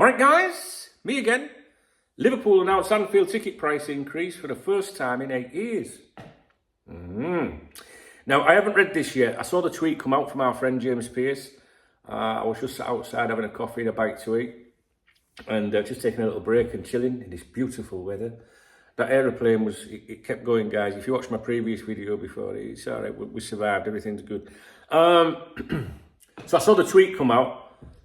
All right, guys, me again. Liverpool announced Anfield ticket price increase for the first time in 8 years. Now, I haven't read this yet. I saw the tweet come out from our friend James Pearce. I was just outside having a coffee and a bite to eat and just taking a little break and chilling in this beautiful weather. That aeroplane it kept going, guys. If you watched my previous video before, it's all right. We survived. Everything's good. So I saw the tweet come out.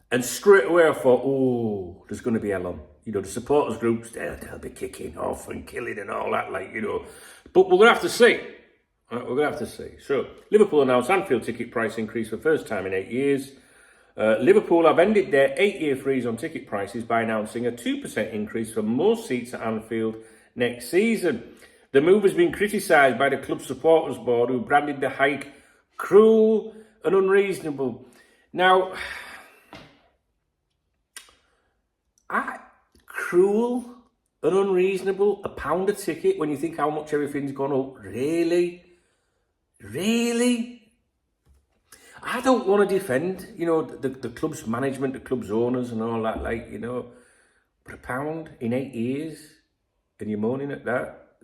And straight away I thought, oh, there's going to be hell on. You know, the supporters groups, they'll be kicking off and killing and all that, like, you know. But we're going to have to see. We're going to have to see. So, Liverpool announced Anfield ticket price increase for the first time in 8 years. Liverpool have ended their 8-year freeze on ticket prices by announcing a 2% increase for most seats at Anfield next season. The move has been criticised by the club supporters board, who branded the hike cruel and unreasonable. Now, cruel and unreasonable, £1 a ticket when you think how much everything's gone up. Really? I don't want to defend, you know, the club's management, the club's owners and all that, like, you know, but £1 in 8 years and you're moaning at that,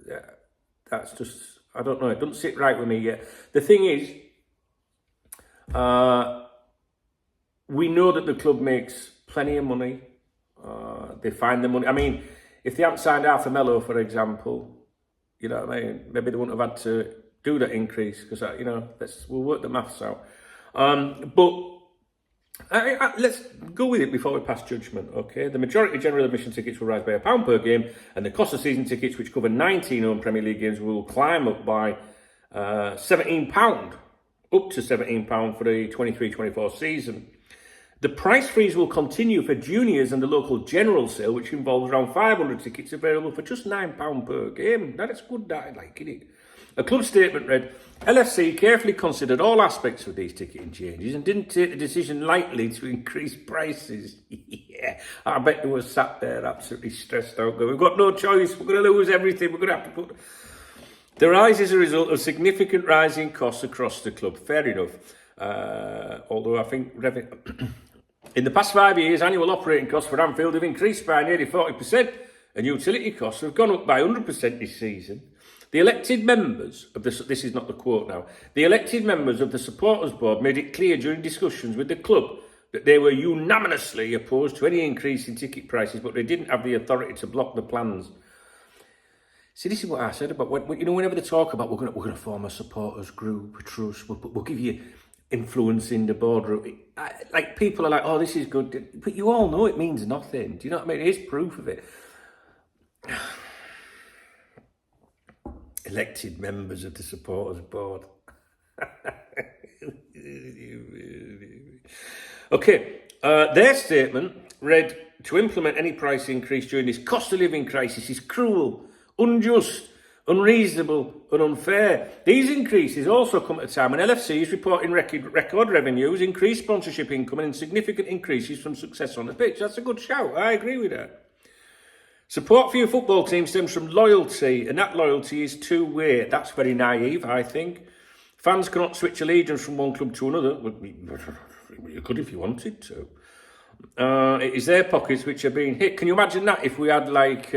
that's just, I don't know, it doesn't sit right with me yet. The thing is, we know that the club makes plenty of money. They find the money. I mean, if they hadn't signed Arthur Mello, for example, you know what I mean? Maybe they wouldn't have had to do that increase because, you know, we'll work the maths out. But let's go with it before we pass judgment, okay? The majority of general admission tickets will rise by £1 per game, and the cost of season tickets, which cover 19 home Premier League games, will climb up by £17, up to £17 for the 23-24 season. The price freeze will continue for juniors and the local general sale, which involves around 500 tickets available for just £9 per game. That is good, I like it. A club statement read, LFC carefully considered all aspects of these ticketing changes and didn't take the decision lightly to increase prices. Yeah, I bet they were sat there absolutely stressed out. We've got no choice. We're going to lose everything. We're going to have to put... The rise is a result of significant rising costs across the club. Fair enough. Although I think... In the past 5 years, annual operating costs for Anfield have increased by nearly 40%, and utility costs have gone up by 100% this season. The elected members of this is not the quote now, the elected members of the supporters board made it clear during discussions with the club that they were unanimously opposed to any increase in ticket prices, but they didn't have the authority to block the plans. See, this is what I said about, you know, whenever they talk about we're going to form a supporters group, a trust, we'll give you influence in the boardroom. Like, people are like, oh, this is good. But you all know it means nothing. Do you know what I mean? Here's proof of it. Elected members of the supporters board. Okay, their statement read, to implement any price increase during this cost of living crisis is cruel, unjust, unreasonable and unfair. These increases also come at a time when LFC is reporting record revenues, increased sponsorship income and significant increases from success on the pitch. That's a good shout. I agree with that. Support for your football team stems from loyalty, and that loyalty is two-way. That's very naive, I think. Fans cannot switch allegiance from one club to another. Well, you could if you wanted to. It is their pockets which are being hit. Can you imagine that if we had, like...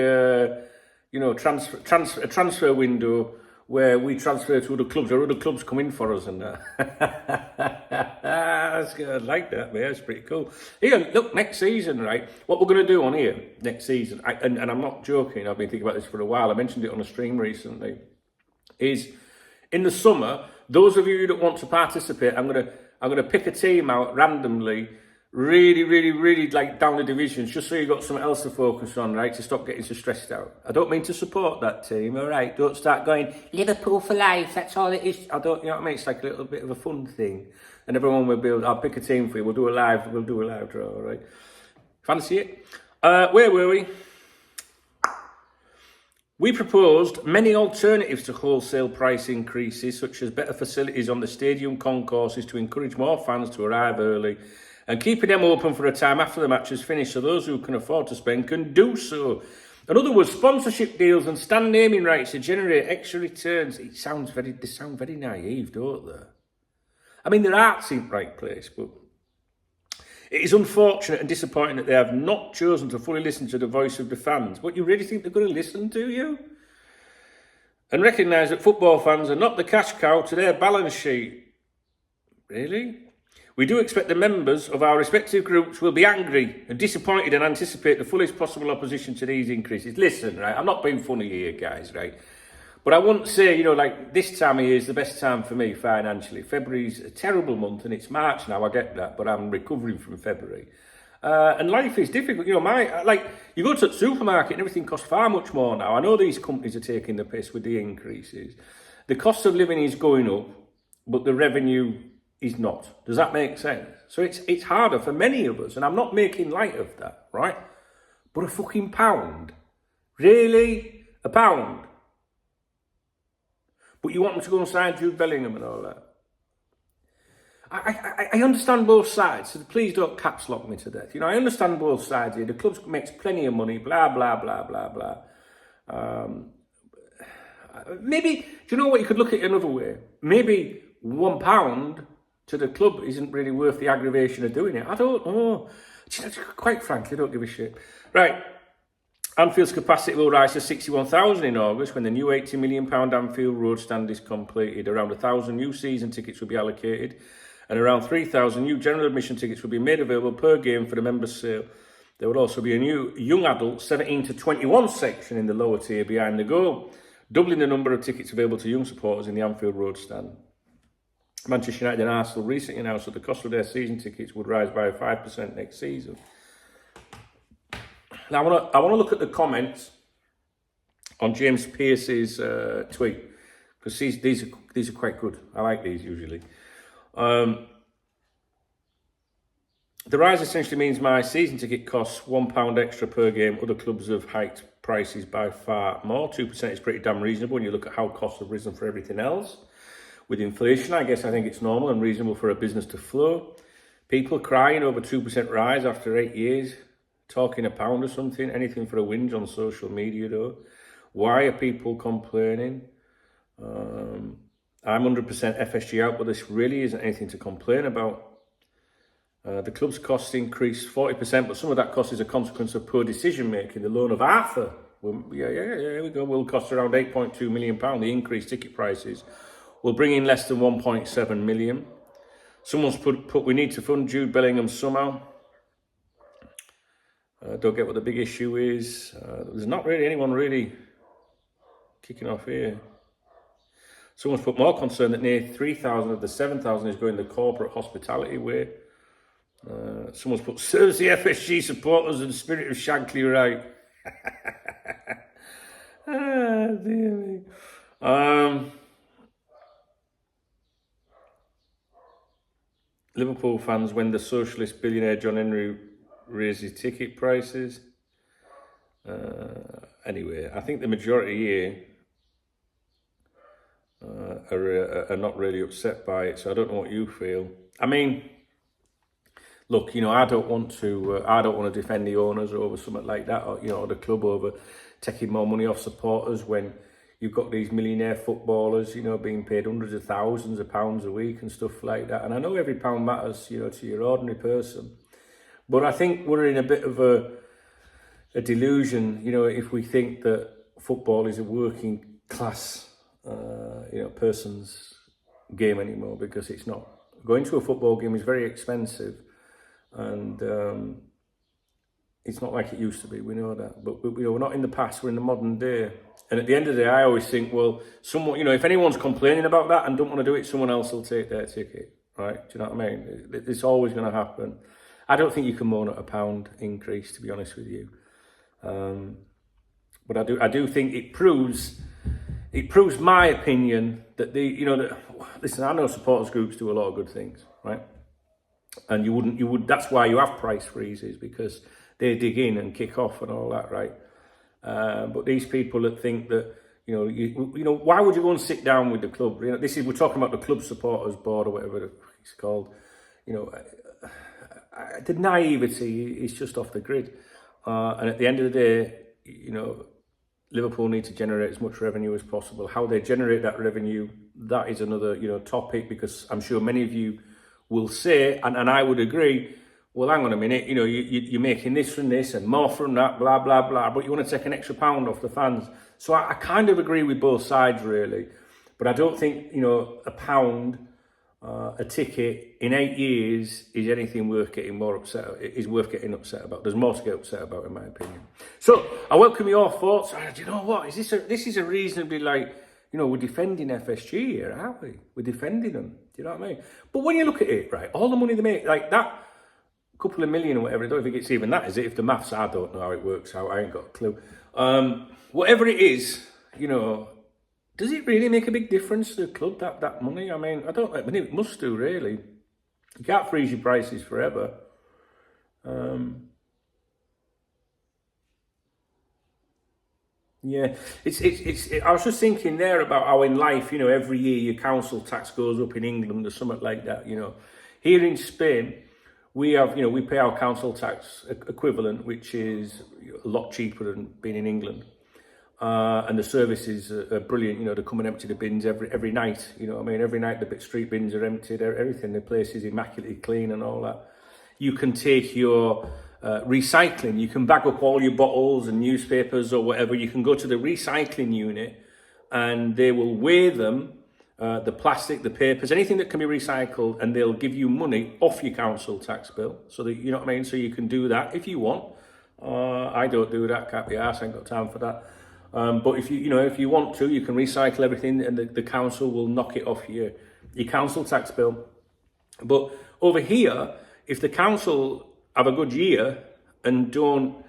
you know, a transfer window where we transfer to other clubs or other clubs come in for us and that's good. I like that, man. That's pretty cool. Here, look, next season, right? What we're going to do on here next season, and I'm not joking, I've been thinking about this for a while. I mentioned it on a stream recently, is in the summer, those of you that want to participate, I'm going to pick a team out randomly, really like down the divisions, just so you've got something else to focus on, right, to stop getting so stressed out. I don't mean to support that team, all right? Don't start going, Liverpool for life, that's all it is. I don't, you know what I mean? It's like a little bit of a fun thing. And everyone will be able, I'll pick a team for you, we'll do a live draw, all right? Fancy it? Where were we? We proposed many alternatives to wholesale price increases, such as better facilities on the stadium concourses to encourage more fans to arrive early, and keeping them open for a time after the match is finished so those who can afford to spend can do so. In other words, sponsorship deals and stand naming rights to generate extra returns. They sound very naive, don't they? I mean, their heart's in the right place, but It is unfortunate and disappointing that they have not chosen to fully listen to the voice of the fans. But you really think they're going to listen to you? And recognise that football fans are not the cash cow to their balance sheet. Really? We do expect the members of our respective groups will be angry and disappointed and anticipate the fullest possible opposition to these increases. Listen, right, I'm not being funny here, guys, right? But I wouldn't say, like this time of year is the best time for me financially. February's a terrible month and it's March now, I get that, but I'm recovering from February. And life is difficult. You go to the supermarket and everything costs far much more now. I know these companies are taking the piss with the increases. The cost of living is going up, but the revenue is not. Does that make sense? So it's harder for many of us, and I'm not making light of that, right? But a fucking pound? Really? A pound? But you want them to go and sign Jude Bellingham and all that? I understand both sides, so please don't caps lock me to death. I understand both sides here. The club makes plenty of money, blah, blah, blah, blah, blah. Maybe, do you know what? You could look at it another way. Maybe £1 to the club isn't really worth the aggravation of doing it. I don't know. Quite frankly, I don't give a shit. Right. Anfield's capacity will rise to 61,000 in August when the new £80 million Anfield Road stand is completed. Around 1,000 new season tickets will be allocated, and around 3,000 new general admission tickets will be made available per game for the members' sale. There will also be a new young adult 17 to 21 section in the lower tier behind the goal, doubling the number of tickets available to young supporters in the Anfield Road stand. Manchester United and Arsenal recently announced that the cost of their season tickets would rise by 5% next season. Now, I want to look at the comments on James Pearce's tweet, because these are quite good. I like these usually. The rise essentially means my season ticket costs £1 extra per game. Other clubs have hiked prices by far more. 2% is pretty damn reasonable when you look at how costs have risen for everything else. With inflation, I think it's normal and reasonable for a business to flow. People crying over 2% rise after 8 years, talking a pound or something, anything for a whinge on social media though. Why are people complaining? I'm 100% FSG out, but this really isn't anything to complain about. The club's costs increased 40%, but some of that cost is a consequence of poor decision making. The loan of Arthur, here we go, will cost around £8.2 million. The increased ticket prices will bring in less than 1.7 million. Someone's put we need to fund Jude Bellingham somehow. Don't get what the big issue is. There's not really anyone really kicking off here. Someone's put more concern that near 3,000 of the 7,000 is going the corporate hospitality way. Someone's put serves the FSG supporters and spirit of Shankly right. Dear me. Liverpool fans when the socialist billionaire John Henry raises ticket prices. Anyway, I think the majority here are not really upset by it, so I don't know what you feel. I mean, look, I don't want to defend the owners over something like that, or the club over taking more money off supporters when you've got these millionaire footballers, being paid hundreds of thousands of pounds a week and stuff like that. And I know every pound matters, to your ordinary person. But I think we're in a bit of a delusion, if we think that football is a working class, person's game anymore, because it's not. Going to a football game is very expensive, and it's not like it used to be. We know that, but we're not in the past. We're in the modern day. And at the end of the day, I always think, well, someone, if anyone's complaining about that and don't want to do it, someone else will take their ticket, right? Do you know what I mean? It's always going to happen. I don't think you can moan at a pound increase, to be honest with you. But I do think it proves my opinion that listen, I know supporters groups do a lot of good things, right? And you would. That's why you have price freezes, because they dig in and kick off and all that, right? But these people that think that, why would you go and sit down with the club? We're talking about the club supporters board or whatever it's called. The naivety is just off the grid. And at the end of the day, Liverpool need to generate as much revenue as possible. How they generate that revenue, that is another, topic, because I'm sure many of you will say, and I would agree, well, hang on a minute, you're making this from this and more from that, blah, blah, blah, but you want to take an extra £1 off the fans. So I kind of agree with both sides, really. But I don't think, £1 a ticket in 8 years is anything worth getting upset about. There's more to get upset about, in my opinion. So I welcome your thoughts. Do you know what? This is a reasonably we're defending FSG here, aren't we? We're defending them. Do you know what I mean? But when you look at it, right, all the money they make, like that couple of million or whatever, I don't think it's even that, is it? If the maths, I don't know how it works out. I ain't got a clue. Whatever it is, does it really make a big difference to the club, that money? I mean, it must do, really. You can't freeze your prices forever. Yeah, I was just thinking there about how in life, every year your council tax goes up in England or something like that, Here in Spain, we have, we pay our council tax equivalent, which is a lot cheaper than being in England. And the services are brilliant, they come and empty the bins every night, every night the street bins are emptied, everything, the place is immaculately clean and all that. You can take your recycling, you can bag up all your bottles and newspapers or whatever, you can go to the recycling unit and they will weigh them, the plastic, the papers, anything that can be recycled, and they'll give you money off your council tax bill. So that, so you can do that if you want. I don't do that, can't be arsed, I ain't got time for that. But if you want to, you can recycle everything and the council will knock it off your council tax bill. But over here, if the council have a good year and don't,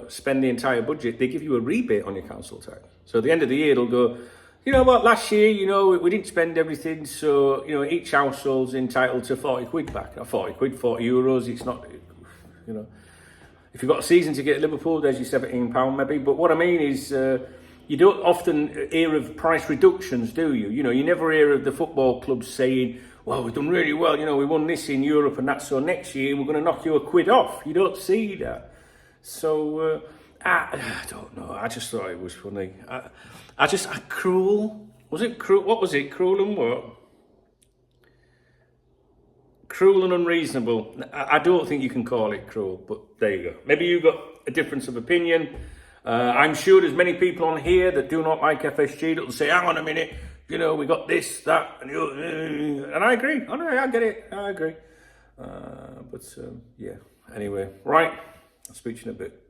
spend the entire budget, they give you a rebate on your council tax. So at the end of the year, it'll go, you know what, last year, we didn't spend everything, so, each household's entitled to 40 quid back. Not 40 quid, 40 euros, it's not, If you've got a season ticket at Liverpool, there's your £17 maybe. But what I mean is, you don't often hear of price reductions, do you? You never hear of the football clubs saying, well, we've done really well, we won this in Europe and that, so next year we're going to knock you a quid off. You don't see that. So, I don't know, I just thought it was funny. Cruel? Was it cruel? What was it? Cruel and what? Cruel and unreasonable. I don't think you can call it cruel, but there you go. Maybe you've got a difference of opinion. I'm sure there's many people on here that do not like FSG that will say, hang on a minute, we got this, that, and I agree. I get it. I agree. Yeah. Anyway, right. I'll speak to you in a bit.